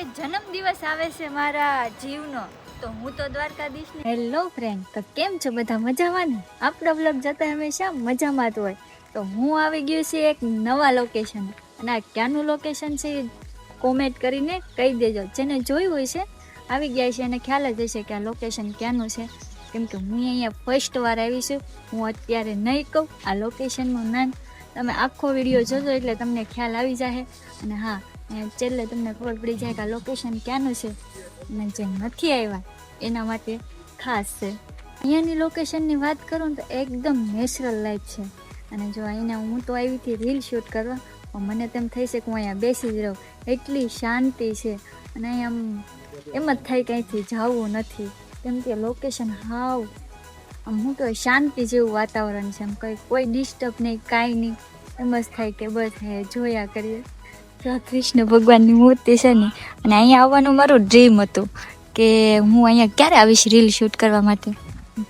કે જન્મદિવસ આવે છે મારા જીવનો, તો હું તો દ્વારકાધીશને હેલો ફ્રેન્ડ, તો કેમ છો બધા? મજામાં ને? આપણો બ્લોગ જોતા હંમેશા મજામાં જ હોય. તો હું આવી ગયું છે એક નવા લોકેશન, અને આ ક્યાંનું લોકેશન છે કોમેન્ટ કરીને કહી દેજો. જેને જોયું હોય છે આવી ગયા છે અને ખ્યાલ જ હશે કે આ લોકેશન ક્યાંનું છે, કેમ કે હું અહીંયા ફર્સ્ટ વાર આવી છું. હું અત્યારે નહીં કહું આ લોકેશનનું નામ, તમે આખો વિડીયો જોજો એટલે તમને ખ્યાલ આવી જાય. અને હા, છેલ્લે તમને ખબર પડી જાય કે આ લોકેશન ક્યાંનું છે, અને જે નથી આવ્યા એના માટે ખાસ છે. અહીંયાની લોકેશનની વાત કરું તો એકદમ નેચરલ લાઈફ છે. અને જો અહીંયા હું તો આવી હતી રીલ શૂટ કરવા, પણ મને તેમ થઈ છે કે હું અહીંયા બેસી જ રહું, એટલી શાંતિ છે. અને અહીંયા એમ જ થાય કંઈથી જવું નથી, કેમ કે લોકેશન હાવ આમ શું કહેવાય શાંતિ જેવું વાતાવરણ છે. એમ કોઈ ડિસ્ટર્બ નહીં, કાંઈ નહીં. એમ જ થાય કે બસ જોયા કરીએ. કૃષ્ણ ભગવાનની મૂર્તિ છે ને, અને અહીંયા આવવાનું મારું ડ્રીમ હતું કે હું અહીંયા ક્યારે આવીશ રીલ શૂટ કરવા માટે.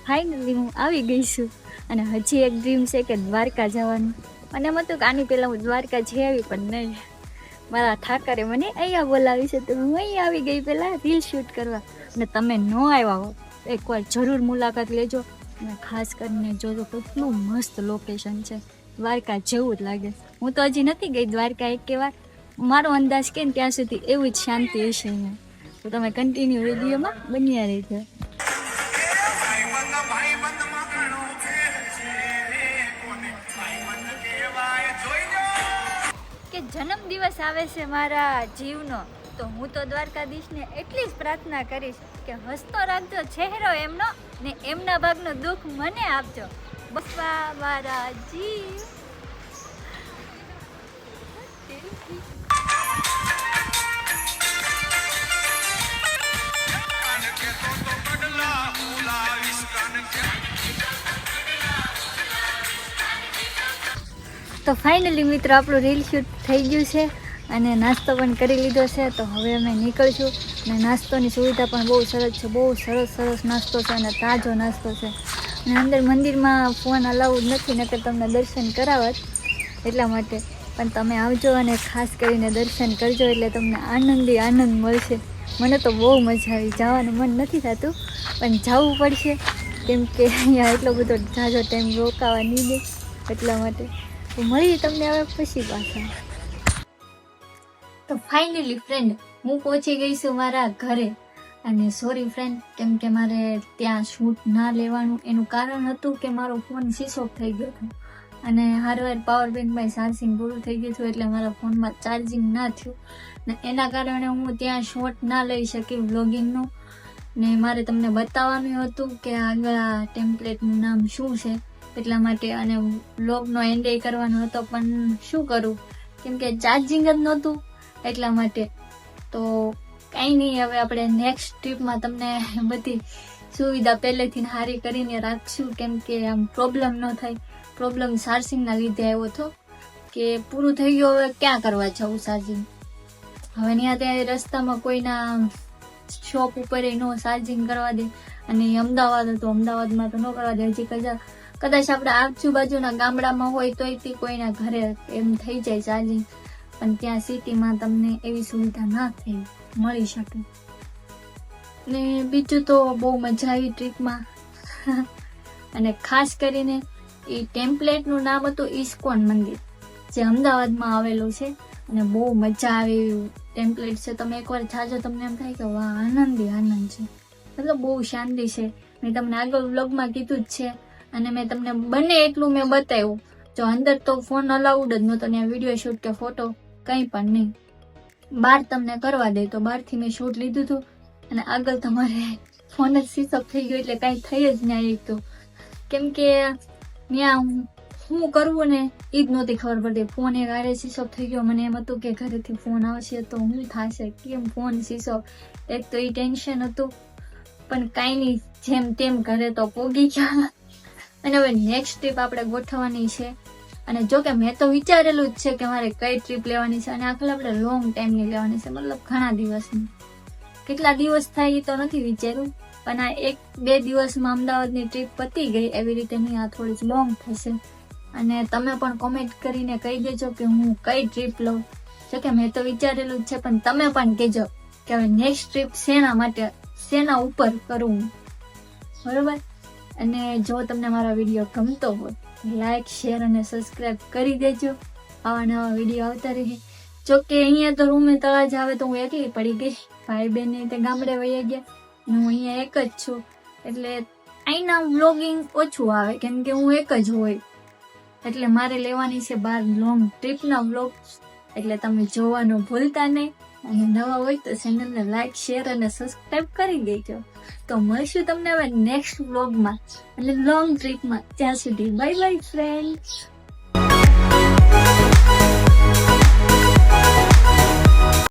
ફાઇનલી હું આવી ગઈ છું. અને હજી એક ડ્રીમ છે કે દ્વારકા જવાનું. અને એમ હતું કે આની પહેલાં હું દ્વારકા જઈ આવી, પણ નહીં, મારા ઠાકરે મને અહીંયા બોલાવી છે, તો હું અહીંયા આવી ગઈ પહેલાં રીલ શૂટ કરવા. અને તમે ન આવ્યા હો એકવાર જરૂર મુલાકાત લેજો, અને ખાસ કરીને જોજો કેટલું મસ્ત લોકેશન છે. દ્વારકા જેવું જ લાગે. હું તો હજી નથી ગઈ દ્વારકા એક વાર, મારો અંદાજ કે ને ત્યાં સુધી એવું જ શાંતિ હશે અહીંયા. તો તમે કન્ટિન્યુ વિડીયોમાં બન્યા રહેજો. કે જન્મદિવસ આવે છે મારા જીવનો, તો હું તો દ્વારકાધીશને એટલી જ પ્રાર્થના કરીશ કે હસતો રાખજો ચહેરો એમનો, ને એમના ભાગનું દુઃખ મને આપજો. બસવા મારા જીવ. તો ફાઇનલી મિત્રો આપણું રીલ શૂટ થઈ ગયું છે, અને નાસ્તો પણ કરી લીધો છે. તો હવે અમે નીકળશું. અને નાસ્તોની સુવિધા પણ બહુ સરસ છે, બહુ સરસ નાસ્તો છે, અને તાજો નાસ્તો છે. અને અંદર મંદિરમાં ફોન અલાઉડ નથી, નકર તમને દર્શન કરાવત એટલા માટે. પણ તમે આવજો અને ખાસ કરીને દર્શન કરજો, એટલે તમને આનંદી આનંદ મળશે. મને તો બહુ મજા આવી, જવાનું મન નથી થતું પણ જવું પડશે, કેમ કે અહીંયા એટલો બધો જાજો ટાઈમ રોકાવા નહીં દે એટલા માટે. તો મળીએ તમને હવે પછી પાછા. તો ફાઇનલી ફ્રેન્ડ હું પહોંચી ગઈ છું મારા ઘરે. અને સોરી ફ્રેન્ડ, કેમ કે મારે ત્યાં શૂટ ના લેવાનું એનું કારણ હતું કે મારો ફોન સ્વિચ ઓફ થઈ ગયો હતો, અને હારવાર પાવર બેંકમાં ચાર્જિંગ પૂરું થઈ ગયું હતું, એટલે મારા ફોનમાં ચાર્જિંગ ના થયું, ને એના કારણે હું ત્યાં શોટ ના લઈ શકી વ્લોગિંગનું. ને મારે તમને બતાવવાનું હતું કે આગળ આ ટેમ્પલેટનું નામ શું છે એટલા માટે, અને વ્લોગનો એન્ડ કરવાનો હતો, પણ શું કરું કેમ કે ચાર્જિંગ જ નહોતું એટલા માટે. તો કાંઈ નહીં, હવે આપણે નેક્સ્ટ ટ્રીપમાં તમને બધી સુવિધા પહેલેથી સારી કરીને રાખશું, કેમ કે આમ પ્રોબ્લેમ ન થાય. પ્રોબ્લેમ ચાર્જિંગના લીધે આવ્યો હતો કે પૂરું થઈ ગયું, હવે ક્યાં કરવા જવું ચાર્જિંગ. હવે ત્યાં રસ્તામાં કોઈના શોપ ઉપર નો ચાર્જિંગ કરવા દે, અને અમદાવાદ હતું, અમદાવાદમાં તો ન કરવા દે. હજી કદાચ આપણે આજુબાજુના ગામડામાં હોય તોય તે કોઈના ઘરે એમ થઈ જાય ચાર્જિંગ, પણ ત્યાં સિટીમાં તમને એવી સુવિધા ના થઈ મળી શકે. ને બીજું તો બહુ મજા આવી ટ્રીપમાં. અને ખાસ કરીને એ ટેમ્પલેટનું નામ હતું ઇસ્કોન મંદિર, જે અમદાવાદમાં આવેલું છે, અને બહુ મજા આવે એવું ટેમ્પલેટ છે. તમે એકવાર જાજો, તમને એમ થાય કે વાહ આનંદી આનંદ છે, મતલબ બહુ શાંતિ છે. મેં તમને આગળ વ્લોગમાં કીધું જ છે, અને મેં તમને બને એટલું મેં બતાવ્યું. જો અંદર તો ફોન અલાઉડ જ નહોતો, ત્યાં વિડીયો શૂટ કે ફોટો કંઈ પણ નહીં. બહાર તમને કરવા દે તો બહારથી મેં શૂટ લીધું હતું, અને આગળ તમારે ફોન જ સ્વિચ ઓફ થઈ ગયો, એટલે કાંઈ થઈ જ નહીં એક તો, કેમ કે ત્યાં શું કરવું ને એ જ નહોતી ખબર પડતી. ફોન એક આરે સ્વિચ ઓફ થઈ ગયો, મને એમ હતું કે ઘરેથી ફોન આવશે તો શું થશે, કેમ ફોન સ્વિચ ઓફ, એક તો એ ટેન્શન હતું. પણ કાંઈ નહીં, જેમ તેમ ઘરે તો પોગી ગયા. અને હવે નેક્સ્ટ ટ્રીપ આપણે ગોઠવવાની છે, અને જો કે મેં તો વિચારેલું જ છે કે મારે કઈ ટ્રીપ લેવાની છે, અને આખરે આપણે લોંગ ટાઈમની લેવાની છે, મતલબ ઘણા દિવસની. કેટલા દિવસ થાય એ તો નથી વિચાર્યું, પણ આ 1-2 દિવસમાં અમદાવાદની ટ્રીપ પતી ગઈ એવી રીતે નહીં, આ થોડી જ લોંગ થશે. અને તમે પણ કોમેન્ટ કરીને કહી દેજો કે હું કઈ ટ્રીપ લઉં. જો કે મેં તો વિચારેલું જ છે, પણ તમે પણ કહેજો કે હવે નેક્સ્ટ ટ્રીપ શેના ઉપર કરવું, બરોબર. અને જો તમને મારો વિડીયો ગમતો હોય લાઈક, શેર અને સબસ્ક્રાઇબ કરી દેજો. આવા નવા વિડીયો આવતા રહે. જોકે અહીંયા તો રૂમે તળાજ આવે તો હું એકલી પડી ગઈ, ભાઈ બહેન તે ગામડે વહી ગયા, હું અહીંયા એક જ છું, એટલે અહીંના વ્લોગિંગ ઓછું આવે કેમ કે હું એક જ હોય. એટલે મારે લેવાની છે બહાર લોંગ ટ્રીપના વ્લોગ, એટલે તમે જોવાનું ભૂલતા નહીં. અને નવા હોય તો ચેનલને લાઈક, શેર અને સબસ્ક્રાઇબ કરી દેજો. તો મળશું તમને હવે નેક્સ્ટ વ્લોગમાં એટલે લોંગ ટ્રીપમાં. ત્યાં સુધી બાય બાય ફ્રેન્ડ્સ.